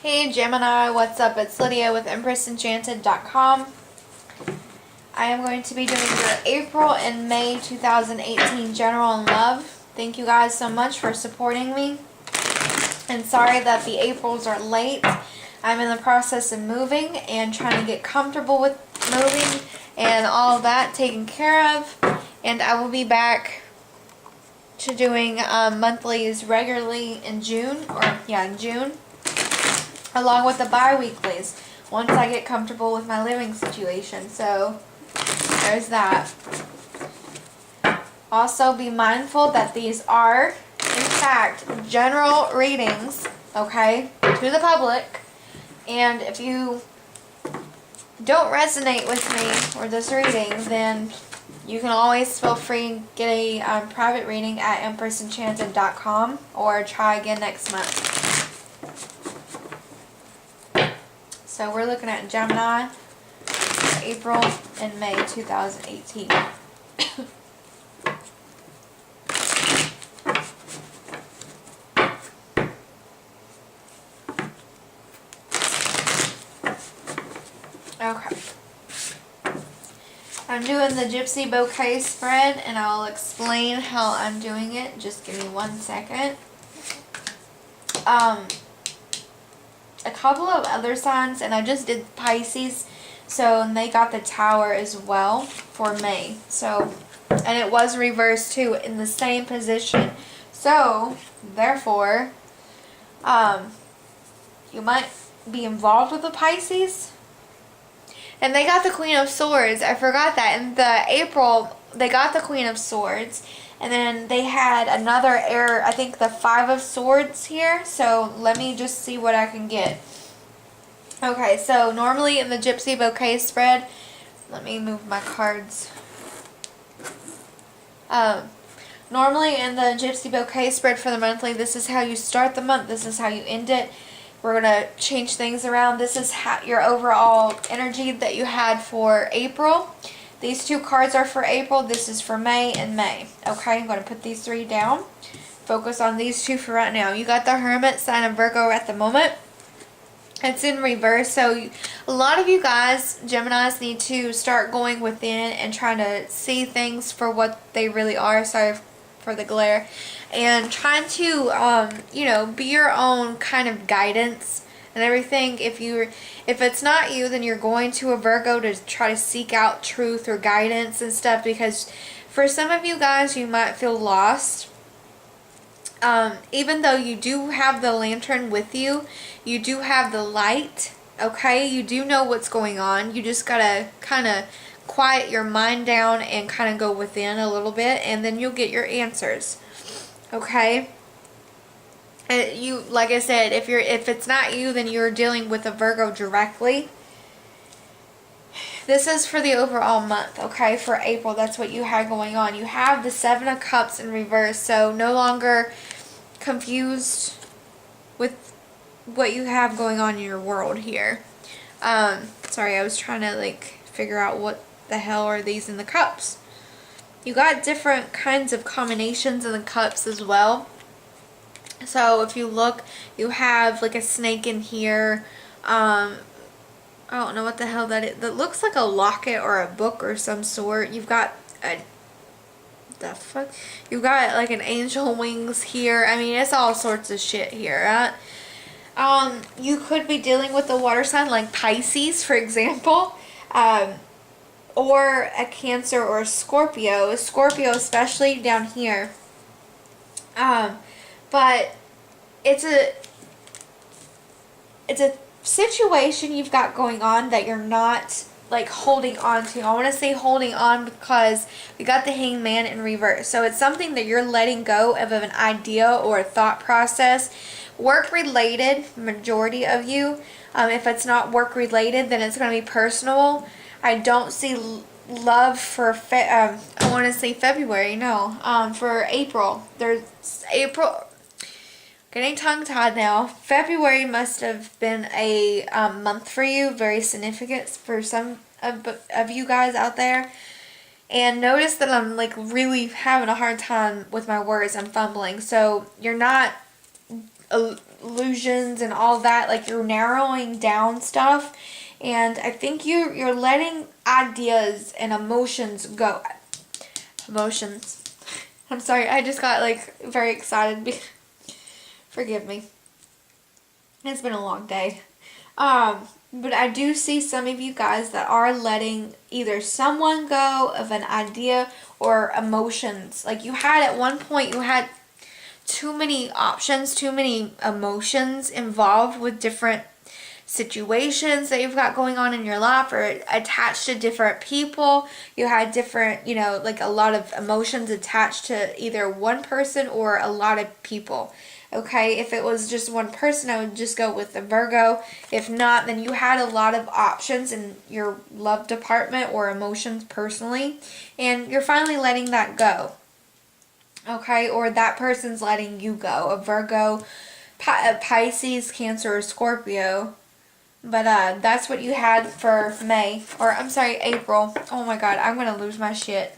Hey Gemini, what's up? It's Lydia with EmpressEnchanted.com. I am going to be doing your April and May 2018 General and Love. Thank you guys so much for supporting me. And sorry that the Aprils are late. I'm in the process of moving and trying to get comfortable with moving and all of that taken care of. And I will be back to doing monthlies regularly in June, in June. Along with the bi-weeklies once I get comfortable with my living situation. So there's that. Also be mindful that these are in fact general readings, okay, to the public. And if you don't resonate with me or this reading, then you can always feel free to get a private reading at EmpressEnchanted.com or try again next month. So we're looking at Gemini, April and May 2018. Okay. I'm doing the Gypsy Bouquet spread and I'll explain how I'm doing it. Just give me 1 second. A couple of other signs, and I just did Pisces, so they got the Tower as well for May. So, and it was reversed too in the same position. So, therefore, you might be involved with the Pisces. And they got the Queen of Swords. I forgot that. In the April, they got the Queen of Swords. And then they had another error, I think the Five of Swords here. So let me just see what I can get. Okay, so normally in the Gypsy Bouquet spread, let me move my cards. Normally in the Gypsy Bouquet spread for the monthly, this is how you start the month. This is how you end it. We're going to change things around. This is how your overall energy that you had for April. These two cards are for April. This is for May and May. Okay, I'm going to put these three down. Focus on these two for right now. You got the Hermit sign of Virgo at the moment. It's in reverse. So a lot of you guys, Geminis, need to start going within and trying to see things for what they really are. Sorry for the glare. And trying to, be your own kind of guidance and everything. If it's not you, then you're going to a Virgo to try to seek out truth or guidance and stuff, because for some of you guys, you might feel lost. Even though you do have the lantern with you, you do have the light, okay? You do know what's going on. You just gotta kind of quiet your mind down and kind of go within a little bit, and then you'll get your answers, okay? Like I said, if it's not you, then you're dealing with a Virgo directly. This is for the overall month, okay? For April, that's what you had going on. You have the Seven of Cups in reverse, so no longer confused with what you have going on in your world here. Sorry, I was trying to figure out what the hell are these in the cups. You got different kinds of combinations in the cups as well. So if you look, you have like a snake in here. I don't know what the hell that is. That looks like a locket or a book or some sort. You've got You've got like an angel wings here. I mean, it's all sorts of shit here, right? You could be dealing with a water sign like Pisces, for example. Or a Cancer or a Scorpio. A Scorpio especially down here. But it's a situation you've got going on that you're not holding on to. I want to say holding on because we got the Hangman in reverse. So it's something that you're letting go of an idea or a thought process. Work related, majority of you. If it's not work related, then it's going to be personal. I don't see love for I want to say February. No, for April. There's April. Getting tongue-tied now. February must have been a month for you, very significant for some of you guys out there. And notice that I'm really having a hard time with my words. I'm fumbling. So you're not illusions and all that. Like, you're narrowing down stuff. And I think you're letting ideas and emotions go. Emotions. I'm sorry, I just got like very excited. Forgive me. It's been a long day. But I do see some of you guys that are letting either someone go of an idea or emotions. Like, you had at one point, you had too many options, too many emotions involved with different situations that you've got going on in your life, or attached to different people. You had different, like a lot of emotions attached to either one person or a lot of people. Okay, if it was just one person, I would just go with the Virgo. If not, then you had a lot of options in your love department or emotions personally, and you're finally letting that go. Okay, or that person's letting you go. A Virgo, Pisces, Cancer, or Scorpio. But that's what you had for May. Or, I'm sorry, April. Oh my god, I'm going to lose my shit.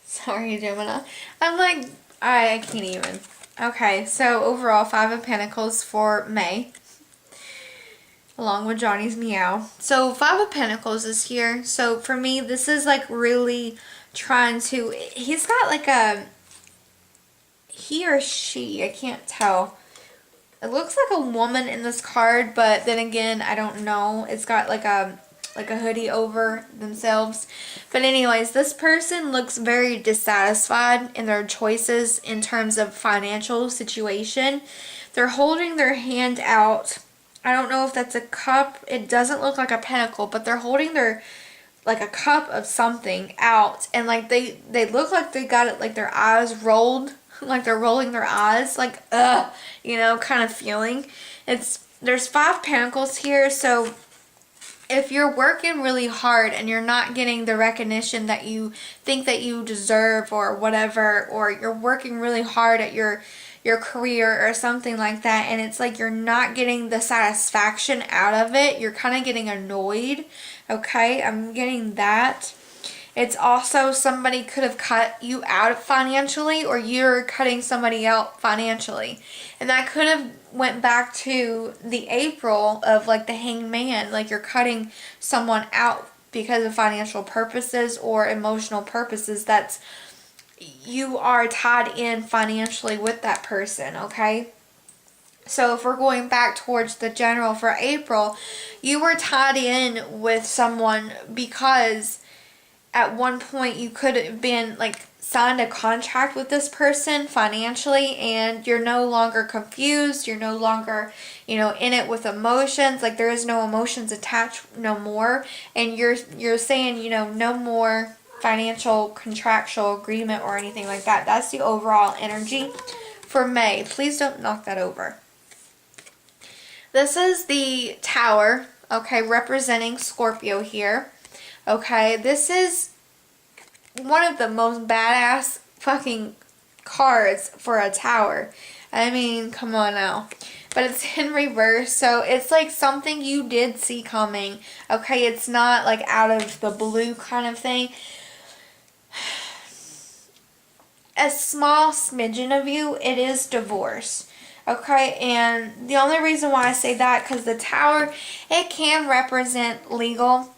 Sorry, Gemini. I'm like, I can't even. Okay, so overall, 5 of Pentacles for May. Along with Johnny's Meow. So 5 of Pentacles is here. So for me, this is like really trying to... He's got like a... He or she, I can't tell. It looks like a woman in this card, but then again, I don't know. It's got like a hoodie over themselves. But anyways, this person looks very dissatisfied in their choices in terms of financial situation. They're holding their hand out. I don't know if that's a cup. It doesn't look like a pentacle, but they're holding their like a cup of something out, and like they look like they got it, like their eyes rolled. Like they're rolling their eyes, like, ugh, kind of feeling. There's 5 Pentacles here, so if you're working really hard and you're not getting the recognition that you think that you deserve or whatever, or you're working really hard at your career or something like that, and it's like you're not getting the satisfaction out of it, you're kind of getting annoyed, okay? I'm getting that. It's also somebody could have cut you out financially, or you're cutting somebody out financially. And that could have went back to the April of like the Hanged Man. Like, you're cutting someone out because of financial purposes or emotional purposes. That's, you are tied in financially with that person, okay? So if we're going back towards the general for April, you were tied in with someone because at one point you could have been like signed a contract with this person financially, and you're no longer confused, you're no longer in it with emotions, like there is no emotions attached no more, and you're saying no more financial contractual agreement or anything like that. That's the overall energy for May. Please don't knock that over. This is the Tower, okay, representing Scorpio here. Okay, this is one of the most badass fucking cards for a Tower. I mean, come on now. But it's in reverse, so it's like something you did see coming. Okay, it's not like out of the blue kind of thing. A small smidgen of you, it is divorce. Okay, and the only reason why I say that, because the Tower, it can represent legal.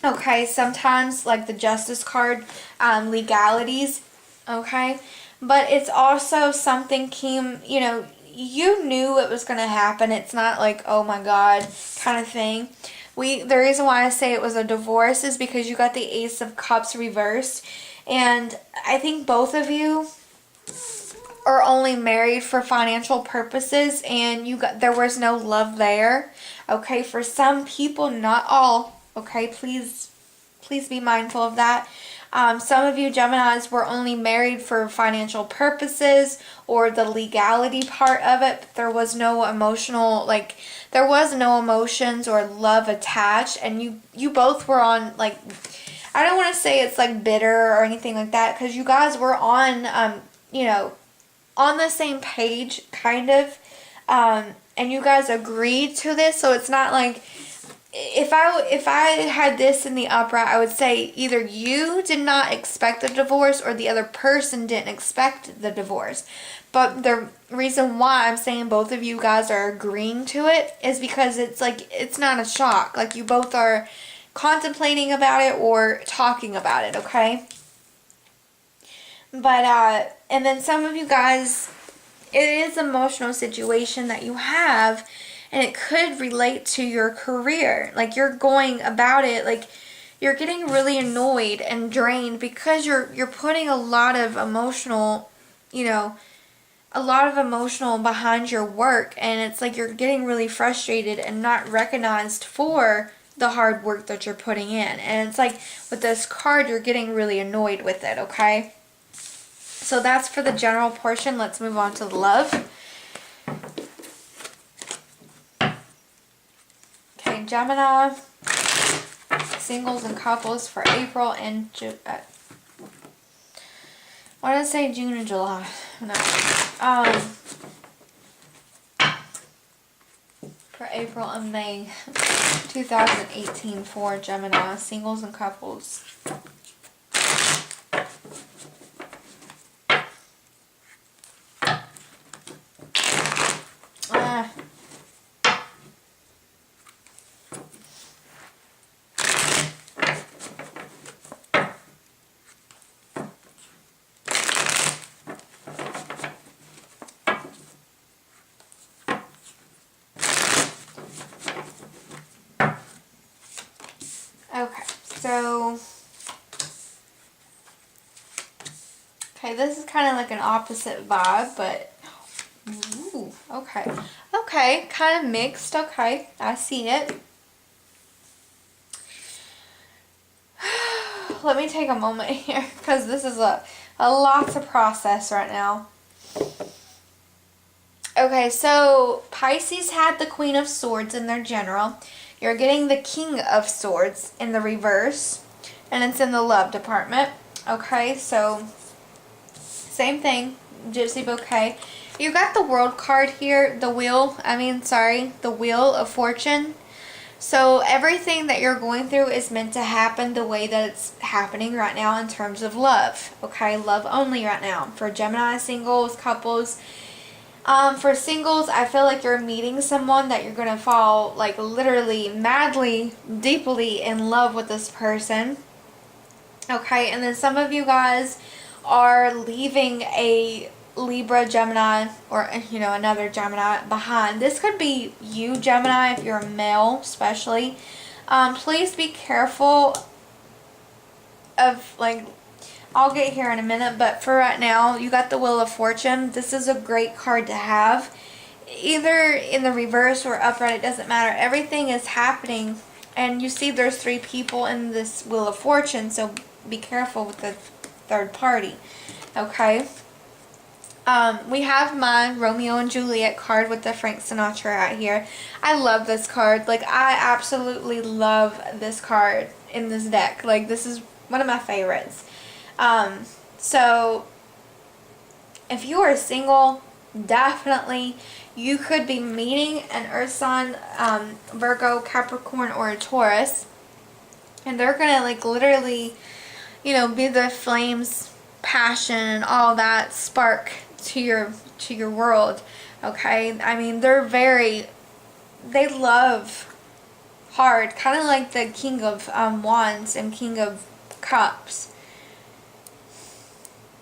Okay, sometimes like the Justice card, legalities, okay, but it's also something came, you knew it was going to happen. It's not like, oh my god, kind of thing. The reason why I say it was a divorce is because you got the Ace of Cups reversed, and I think both of you are only married for financial purposes, and there was no love there. Okay, for some people, not all. Okay, please be mindful of that. Some of you Geminis were only married for financial purposes or the legality part of it, but there was no emotional, like, there was no emotions or love attached, and you both were on, like, I don't want to say it's like bitter or anything like that, because you guys were on, on the same page, kind of, and you guys agreed to this, so it's not like if I had this in the upright, I would say either you did not expect the divorce or the other person didn't expect the divorce. But the reason why I'm saying both of you guys are agreeing to it is because it's like, it's not a shock. Like, you both are contemplating about it or talking about it, okay? But, and then some of you guys, it is an emotional situation that you have, and it could relate to your career. Like, you're going about it, like, you're getting really annoyed and drained because you're putting a lot of emotional, a lot of emotional behind your work, and it's like you're getting really frustrated and not recognized for the hard work that you're putting in. And it's like with this card, you're getting really annoyed with it, okay? So that's for the general portion. Let's move on to the love. Okay, Gemini, singles and couples for April and why did I say June and July? No. For April and May 2018 for Gemini, singles and couples. Okay, so, this is kind of like an opposite vibe, but, ooh, okay. Okay, kind of mixed, okay, I see it. Let me take a moment here, because this is a lot to process right now. Okay, so Pisces had the Queen of Swords in their general. You're getting the King of Swords in the reverse, and it's in the love department. Okay, so same thing, Gypsy Bouquet. You got the World card here, the Wheel of Fortune. So everything that you're going through is meant to happen the way that it's happening right now in terms of love. Okay, love only right now. For Gemini singles, couples. For singles, I feel like you're meeting someone that you're going to fall, like, literally, madly, deeply in love with this person. Okay, and then some of you guys are leaving a Libra, Gemini, or, another Gemini behind. This could be you, Gemini, if you're a male, especially. Please be careful of, like, I'll get here in a minute, but for right now, you got the Wheel of Fortune. This is a great card to have. Either in the reverse or upright, it doesn't matter. Everything is happening, and you see there's 3 people in this Wheel of Fortune, so be careful with the third party, okay? We have my Romeo and Juliet card with the Frank Sinatra right here. I love this card. Like, I absolutely love this card in this deck. Like, this is one of my favorites. So if you are single, definitely you could be meeting an Earth sign, Virgo, Capricorn, or a Taurus, and they're gonna, like, literally, be the flames, passion, and all that spark to your world. Okay, I mean, they love hard, kind of like the King of Wands and King of Cups.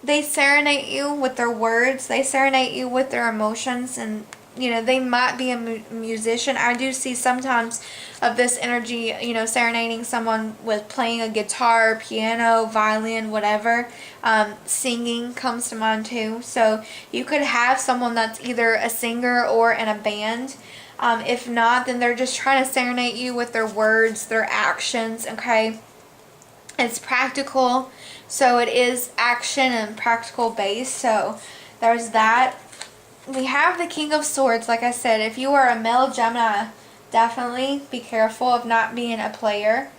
They serenade you with their words. They serenade you with their emotions. And, they might be a musician. I do see sometimes of this energy, serenading someone with playing a guitar, piano, violin, whatever. Singing comes to mind too. So you could have someone that's either a singer or in a band. If not, then they're just trying to serenade you with their words, their actions, okay? It's practical, so it is action and practical based, so there's that. We have the King of Swords. Like I said, if you are a male Gemini, definitely be careful of not being a player.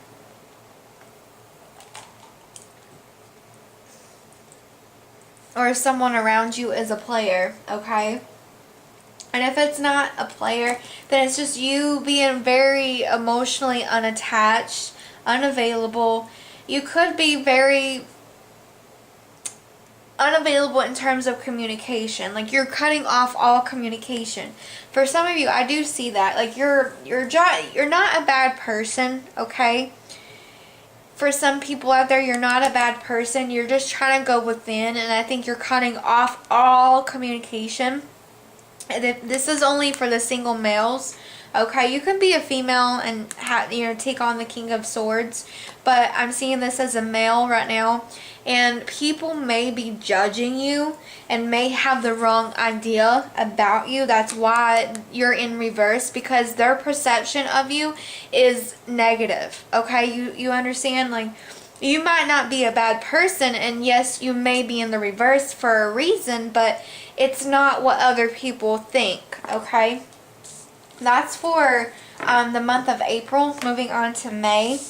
Or if someone around you is a player, okay? And if it's not a player, then it's just you being very emotionally unattached, unavailable. You could be very unavailable in terms of communication. Like, you're cutting off all communication. For some of you, I do see that. Like, you're not a bad person, okay? For some people out there, you're not a bad person. You're just trying to go within, and I think you're cutting off all communication. And this is only for the single males, okay? You can be a female and take on the King of Swords, but I'm seeing this as a male right now, and people may be judging you and may have the wrong idea about you. That's why you're in reverse, because their perception of you is negative, okay? You understand? Like, you might not be a bad person, and yes, you may be in the reverse for a reason, but it's not what other people think, okay? That's for the month of April. Moving on to May.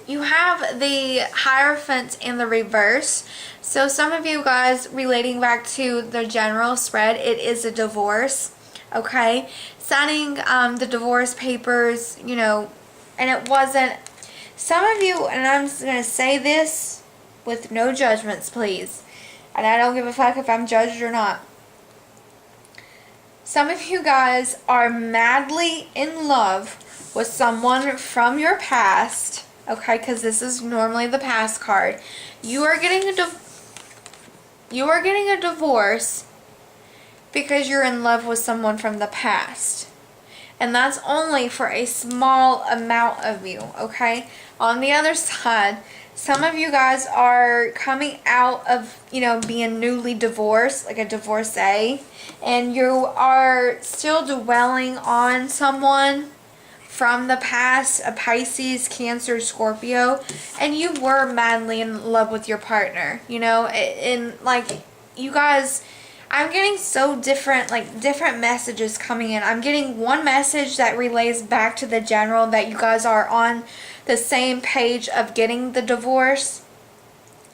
You have the Hierophant in the reverse. So some of you guys, relating back to the general spread, it is a divorce, okay? Signing the divorce papers, you know, and it wasn't... Some of you, and I'm just going to say this with no judgments, please. And I don't give a fuck if I'm judged or not. Some of you guys are madly in love with someone from your past, okay? Because this is normally the past card. You are getting a divorce because you're in love with someone from the past. And that's only for a small amount of you, okay? On the other side, some of you guys are coming out of, you know, being newly divorced, like a divorcee, and you are still dwelling on someone from the past, a Pisces, Cancer, Scorpio, and you were madly in love with your partner, you know, and like, you guys... I'm getting so different messages coming in. I'm getting one message that relays back to the general, that you guys are on the same page of getting the divorce.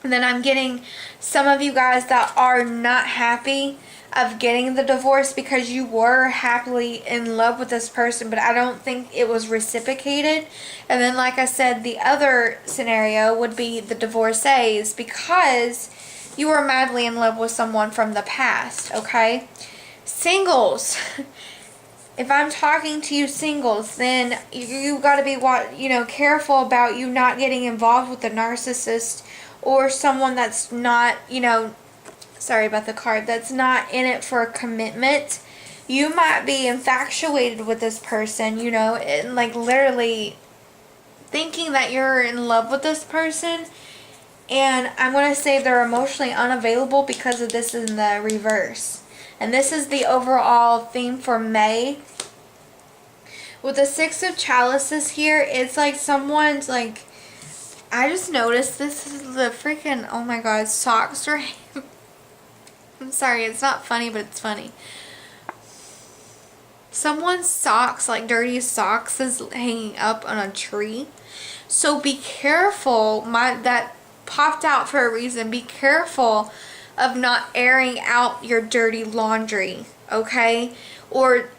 And then I'm getting some of you guys that are not happy of getting the divorce because you were happily in love with this person, but I don't think it was reciprocated. And then, like I said, the other scenario would be the divorcees, because you were madly in love with someone from the past, okay? Singles. If I'm talking to you singles, then you got to be, careful about you not getting involved with a narcissist or someone that's not, sorry about the card, that's not in it for a commitment. You might be infatuated with this person, and like literally thinking that you're in love with this person. And I'm going to say they're emotionally unavailable because of this in the reverse. And this is the overall theme for May. With the Six of Chalices here, it's like someone's like... I just noticed this is the freaking... Oh my god, socks are... I'm sorry, it's not funny, but it's funny. Someone's socks, like dirty socks, is hanging up on a tree. So be careful. That popped out for a reason. Be careful of not airing out your dirty laundry, okay? Or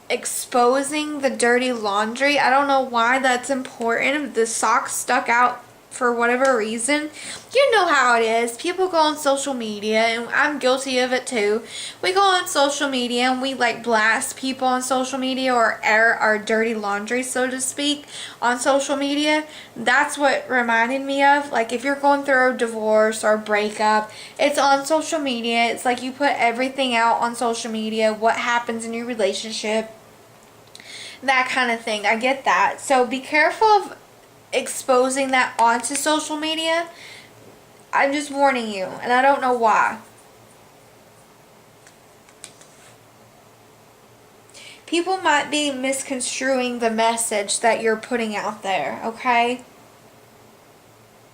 exposing the dirty laundry. I don't know why that's important. The socks stuck out for whatever reason. You know how it is. People go on social media, and I'm guilty of it too. We go on social media and we like blast people on social media, or air our dirty laundry, so to speak, on social media. That's what reminded me of. Like, if you're going through a divorce or a breakup, it's on social media. It's like you put everything out on social media, what happens in your relationship, that kind of thing. I get that. So be careful of exposing that onto social media. I'm just warning you, and I don't know why. People might be misconstruing the message that you're putting out there, okay?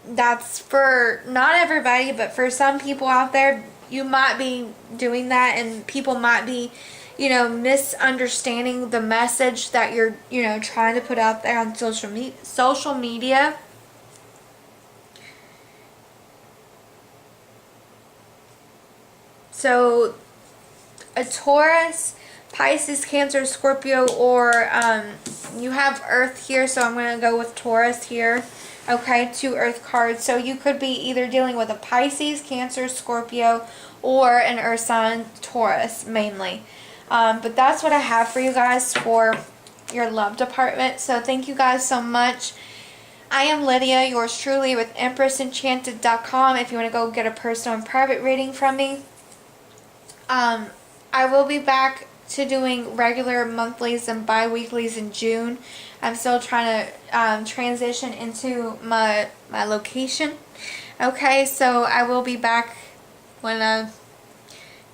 That's for not everybody, but for some people out there, you might be doing that, and people might be, misunderstanding the message that you're, trying to put out there on social media. So a Taurus, Pisces, Cancer, Scorpio, or you have Earth here, so I'm going to go with Taurus here. Okay, 2 Earth cards. So you could be either dealing with a Pisces, Cancer, Scorpio, or an Earth sign, Taurus, mainly. But that's what I have for you guys for your love department. So thank you guys so much. I am Lydia, yours truly, with EmpressEnchanted.com. If you want to go get a personal and private reading from me. I will be back to doing regular monthlies and bi-weeklies in June. I'm still trying to transition into my location. Okay, so I will be back when I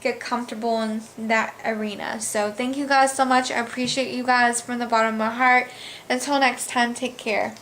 get comfortable in that arena. So thank you guys so much. I appreciate you guys from the bottom of my heart. Until next time, take care.